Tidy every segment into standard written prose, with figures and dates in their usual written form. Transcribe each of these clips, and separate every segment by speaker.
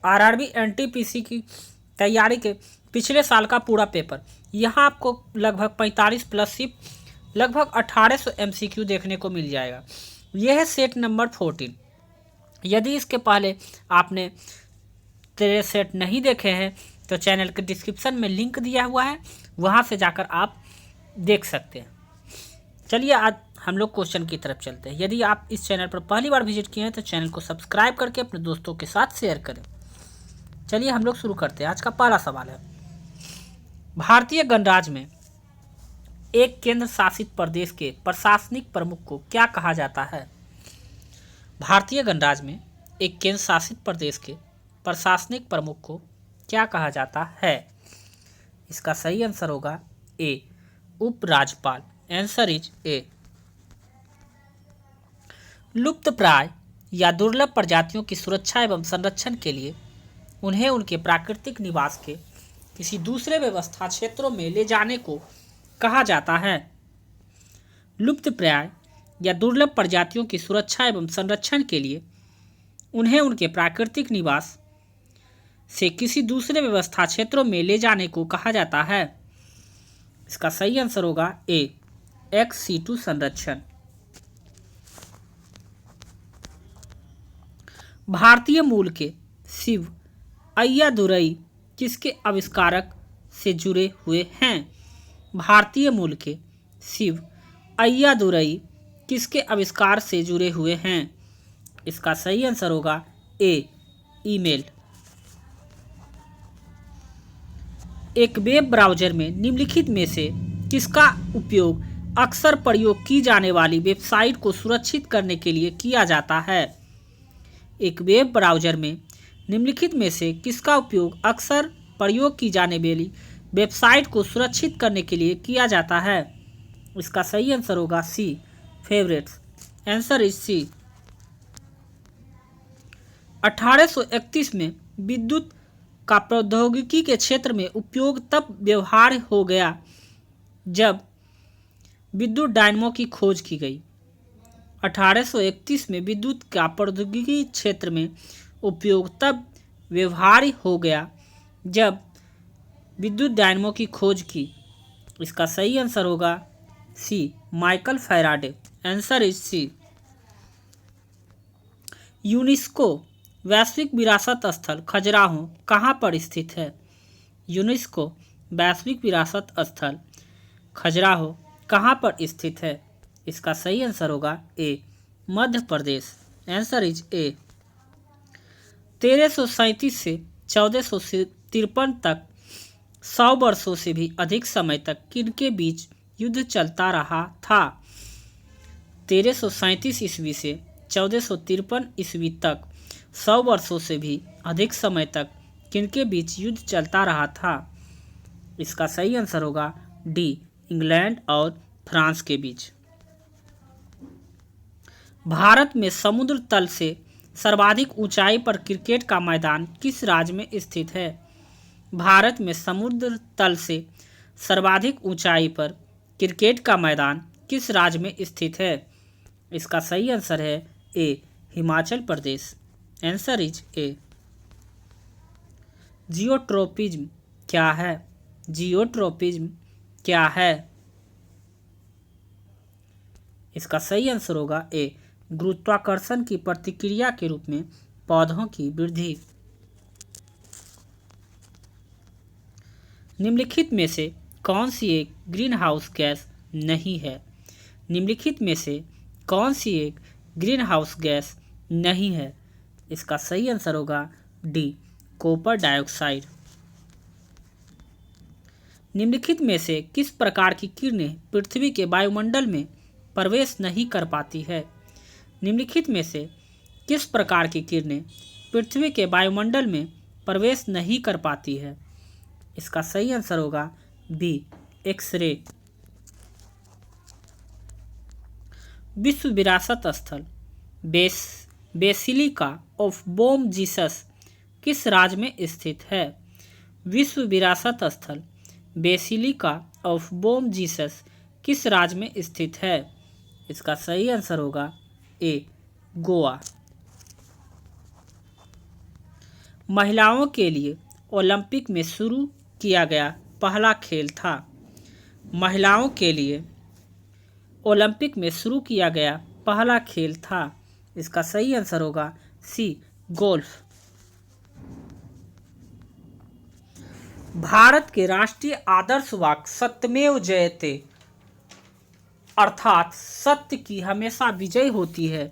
Speaker 1: RRB NTPC की तैयारी के पिछले साल का पूरा पेपर। यहाँ आपको लगभग 45 प्लस सिर्फ लगभग 1800 MCQ देखने को मिल जाएगा। यह है सेट नंबर 14। यदि इसके पहले आपने तेरे सेट नहीं देखे हैं तो चैनल के डिस्क्रिप्शन में लिंक दिया हुआ है, वहाँ से जाकर आप देख सकते हैं। चलिए आज हम लोग क्वेश्चन की तरफ चलते हैं। यदि आप इस चैनल पर पहली बार विजिट किए हैं तो चैनल को सब्सक्राइब करके अपने दोस्तों के साथ शेयर करें। चलिए हम लोग शुरू करते हैं। आज का पहला सवाल है, भारतीय गणराज्य में एक केंद्र शासित प्रदेश के प्रशासनिक प्रमुख को क्या कहा जाता है? भारतीय गणराज्य में एक केंद्र शासित प्रदेश के प्रशासनिक प्रमुख को क्या कहा जाता है? इसका सही आंसर होगा ए, उपराज्यपाल। आंसर इज ए। लुप्तप्राय या दुर्लभ प्रजातियों की सुरक्षा एवं संरक्षण के लिए उन्हें उनके प्राकृतिक निवास के किसी दूसरे व्यवस्था क्षेत्रों में ले जाने को कहा जाता है। लुप्तप्राय या दुर्लभ प्रजातियों की सुरक्षा एवं संरक्षण के लिए उन्हें उनके प्राकृतिक निवास से किसी दूसरे व्यवस्था क्षेत्रों में ले जाने को कहा जाता है। इसका सही आंसर होगा ए, एक्स सीटू संरक्षण। भारतीय मूल के शिव अय्यादुरई किसके आविष्कारक से जुड़े हुए हैं? भारतीय मूल के शिव अय्यादुरई किसके आविष्कार से जुड़े हुए हैं? इसका सही आंसर होगा ए, ईमेल। एक वेब ब्राउज़र में निम्नलिखित में से किसका उपयोग अक्सर प्रयोग की जाने वाली वेबसाइट को सुरक्षित करने के लिए किया जाता है? एक वेब ब्राउज़र में निम्नलिखित में से किसका उपयोग अक्सर प्रयोग की जाने वाली वेबसाइट को सुरक्षित करने के लिए किया जाता है? इसका सही आंसर होगा C, favourites. Answer is C. 1831 में विद्युत का प्रौद्योगिकी के क्षेत्र में उपयोग तब व्यवहार हो गया जब विद्युत डायनमो की खोज की गई। 1831 में विद्युत का प्रौद्योगिकी क्षेत्र में उपयोग तब व्यवहार्य हो गया जब विद्युत डायनमो की खोज की। इसका सही आंसर होगा C, Michael Faraday. Answer is C. UNESCO वैश्विक विरासत स्थल खजुराहो कहाँ पर स्थित है? यूनेस्को वैश्विक विरासत स्थल खजुराहो कहाँ पर स्थित है? इसका सही आंसर होगा ए, मध्य प्रदेश। आंसर इज ए। 1337 से 1453 तक 100 वर्षों से भी अधिक समय तक किनके बीच युद्ध चलता रहा था? 1337 ईस्वी से 1453 ईस्वी तक 100 वर्षों से भी अधिक समय तक किनके बीच युद्ध चलता रहा था? इसका सही आंसर होगा डी, इंग्लैंड और फ्रांस के बीच। भारत में समुद्र तल से सर्वाधिक ऊंचाई पर क्रिकेट का मैदान किस राज्य में स्थित है? भारत में समुद्र तल से सर्वाधिक ऊंचाई पर क्रिकेट का मैदान किस राज्य में स्थित है? इसका सही आंसर है A, Himachal Pradesh. Answer is A. Geotropism क्या है? जियोट्रोपिज्म क्या है? इसका सही आंसर होगा ए, गुरुत्वाकर्षण की प्रतिक्रिया के रूप में पौधों की वृद्धि। निम्नलिखित में से कौन सी एक ग्रीन हाउस गैस नहीं है? निम्नलिखित में से कौन सी एक ग्रीन हाउस गैस नहीं है? इसका सही आंसर होगा डी, कॉपर डाइऑक्साइड। निम्नलिखित में से किस प्रकार की किरणें पृथ्वी के वायुमंडल में प्रवेश नहीं कर पाती है? निम्नलिखित में से किस प्रकार की किरणें पृथ्वी के वायुमंडल में प्रवेश नहीं कर पाती है? इसका सही आंसर होगा बी, एक्सरे। विश्व विरासत स्थल बेसिलिका ऑफ बोम जीसस किस राज्य में स्थित है? विश्व विरासत स्थल बेसिलिका ऑफ बोम जीसस किस राज्य में स्थित है? इसका सही आंसर होगा ए, गोवा। महिलाओं के लिए ओलंपिक में शुरू किया गया पहला खेल था। महिलाओं के लिए ओलंपिक में शुरू किया गया पहला खेल था। इसका सही आंसर होगा सी, गोल्फ। भारत के राष्ट्रीय आदर्श वाक्य सत्यमेव जयते अर्थात सत्य की हमेशा विजय होती है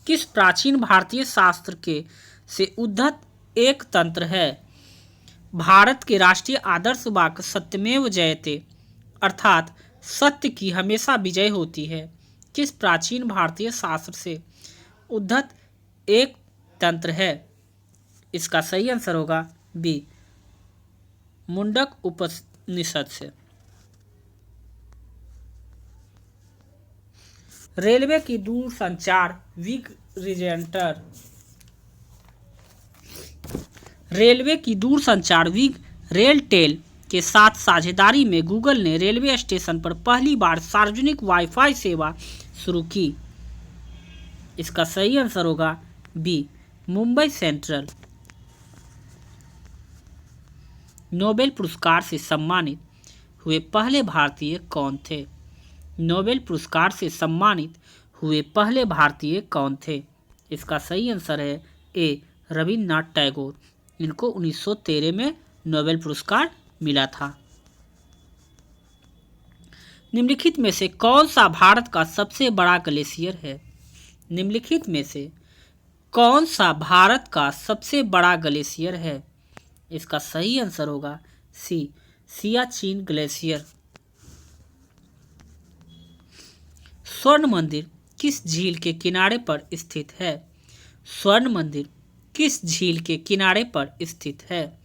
Speaker 1: किस प्राचीन भारतीय शास्त्र के से उद्धत एक तंत्र है। भारत के राष्ट्रीय आदर्श वाक्य सत्यमेव जयते अर्थात सत्य की हमेशा विजय होती है किस प्राचीन भारतीय शास्त्र से उद्धत एक तंत्र है। इसका सही आंसर होगा बी, मुंडक उपनिषद से। रेलवे की दूरसंचार विग रेलटेल के साथ साझेदारी में गूगल ने रेलवे स्टेशन पर पहली बार सार्वजनिक वाईफाई सेवा शुरू की। इसका सही आंसर होगा बी, मुंबई सेंट्रल। नोबेल पुरस्कार से सम्मानित हुए पहले भारतीय कौन थे। नोबेल पुरस्कार से सम्मानित हुए पहले भारतीय कौन थे। इसका सही आंसर है ए, रविन्द्रनाथ टैगोर। इनको 1913 में नोबेल पुरस्कार मिला था। निम्नलिखित में से कौन सा भारत का सबसे बड़ा ग्लेशियर है। निम्नलिखित में से कौन सा भारत का सबसे बड़ा ग्लेशियर है। इसका सही आंसर होगा सी, सियाचिन ग्लेशियर। स्वर्ण मंदिर किस झील के किनारे पर स्थित है। स्वर्ण मंदिर किस झील के किनारे पर स्थित है।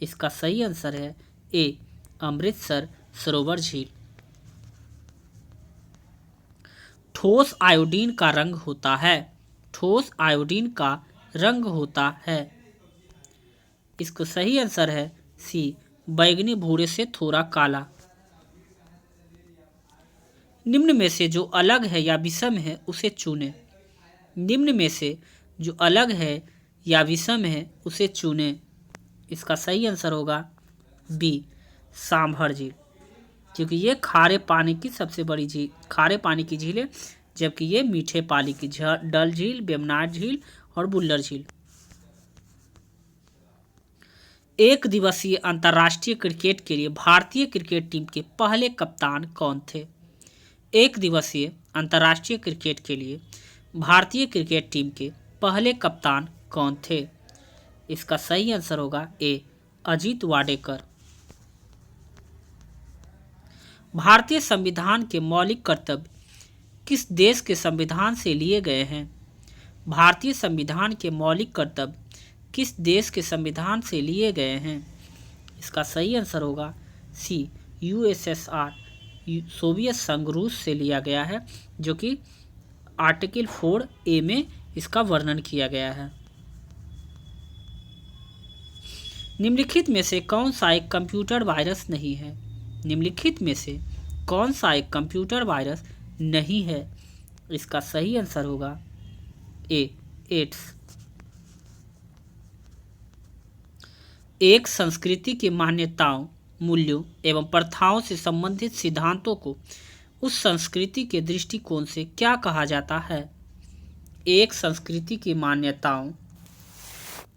Speaker 1: इसका सही आंसर है ए, अमृतसर सरोवर झील। ठोस आयोडीन का रंग होता है। ठोस आयोडीन का रंग होता है। इसको सही आंसर है सी, बैगनी भूरे से थोड़ा काला। निम्न में से जो अलग है या विषम है उसे चुनें। निम्न में से जो अलग है या विषम है उसे चुनें। इसका सही आंसर होगा बी, सांभर झील, क्योंकि ये खारे पानी की सबसे बड़ी झील, खारे पानी की झील है, जबकि ये मीठे पानी की डल झील, वेमनाड झील और बुल्लर झील। एक दिवसीय अंतर्राष्ट्रीय क्रिकेट के लिए भारतीय क्रिकेट टीम के पहले कप्तान कौन थे। एक दिवसीय अंतर्राष्ट्रीय क्रिकेट के लिए भारतीय क्रिकेट टीम के पहले कप्तान कौन थे। इसका सही आंसर होगा ए, अजीत वाडेकर। भारतीय संविधान के मौलिक कर्तव्य किस देश के संविधान से लिए गए हैं। भारतीय संविधान के मौलिक कर्तव्य किस देश के संविधान से लिए गए हैं। इसका सही आंसर होगा सी, यूएसएसआर, सोवियत संघ रूस से लिया गया है, जो कि आर्टिकल 4A में इसका वर्णन किया गया है। निम्नलिखित में से कौन सा एक कंप्यूटर वायरस नहीं है। निम्नलिखित में से कौन सा एक कंप्यूटर वायरस नहीं है। इसका सही आंसर होगा ए, एड्स। एक संस्कृति की मान्यताओं, मूल्यों एवं प्रथाओं से संबंधित सिद्धांतों को उस संस्कृति के दृष्टिकोण से क्या कहा जाता है। एक संस्कृति की मान्यताओं,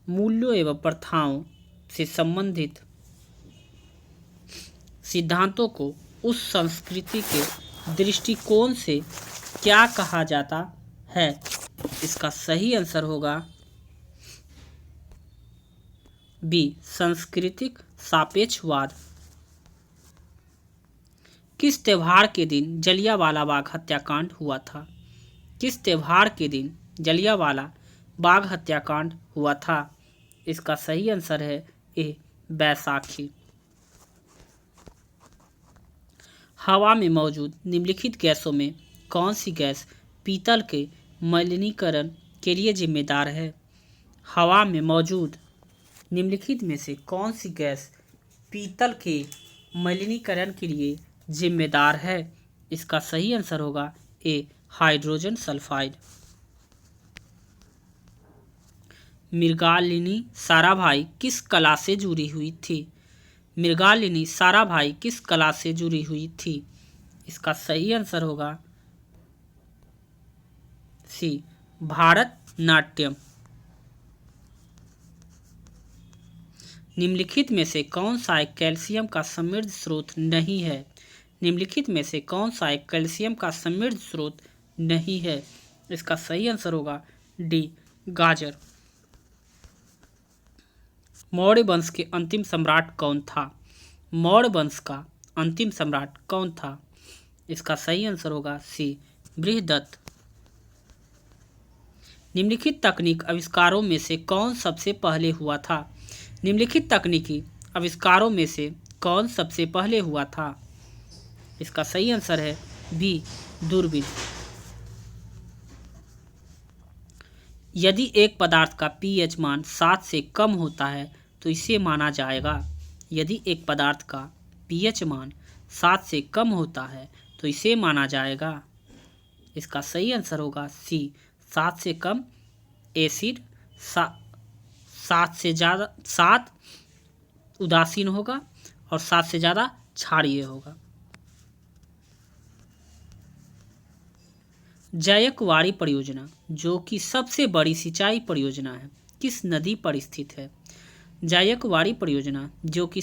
Speaker 1: मूल्यों एवं प्रथाओं से संबंधित सिद्धांतों को उस संस्कृति के दृष्टिकोण से क्या कहा जाता है। इसका सही आंसर होगा बी, सांस्कृतिक सापेक्षवाद। किस त्योहार के दिन जलियांवाला बाग हत्याकांड हुआ था। किस त्योहार के दिन जलियांवाला बाग हत्याकांड हुआ था। इसका सही आंसर है ए, बैसाखी। हवा में मौजूद निम्नलिखित गैसों में कौन सी गैस पीतल के मलिनीकरण के लिए जिम्मेदार है। हवा में मौजूद निम्नलिखित में से कौन सी गैस पीतल के मलिनीकरण के लिए जिम्मेदार है। इसका सही आंसर होगा ए, हाइड्रोजन सल्फाइड। मृगालिनी साराभाई किस कला से जुड़ी हुई थी? मृगालिनी साराभाई किस कला से जुड़ी हुई थी? इसका सही आंसर होगा सी, भारतनाट्यम। निम्नलिखित में से कौन सा एक कैल्शियम का समृद्ध स्रोत नहीं है? निम्नलिखित में से कौन सा एक कैल्शियम का समृद्ध स्रोत नहीं है? इसका सही आंसर होगा डी, गाजर। मौर्य वंश के अंतिम सम्राट कौन था? मौर्य वंश का अंतिम सम्राट कौन था? इसका सही आंसर होगा सी, बृहदत्त। निम्नलिखित तकनीक आविष्कारों में से कौन सबसे पहले हुआ था? निम्नलिखित तकनीकी आविष्कारों में से कौन सबसे पहले हुआ था? इसका सही आंसर है बी, दूरबीन। यदि एक पदार्थ का pH मान 7 से कम होता है तो इसे माना जाएगा। यदि एक पदार्थ का pH मान 7 से कम होता है तो इसे माना जाएगा। इसका सही आंसर होगा सी, 7 से कम एसिड, 7 उदासीन होगा और 7 से ज़्यादा क्षारीय होगा। जायकवाड़ी परियोजना जो कि सबसे बड़ी सिंचाई परियोजना है किस नदी पर स्थित है? जायकवाड़ी परियोजना जो कि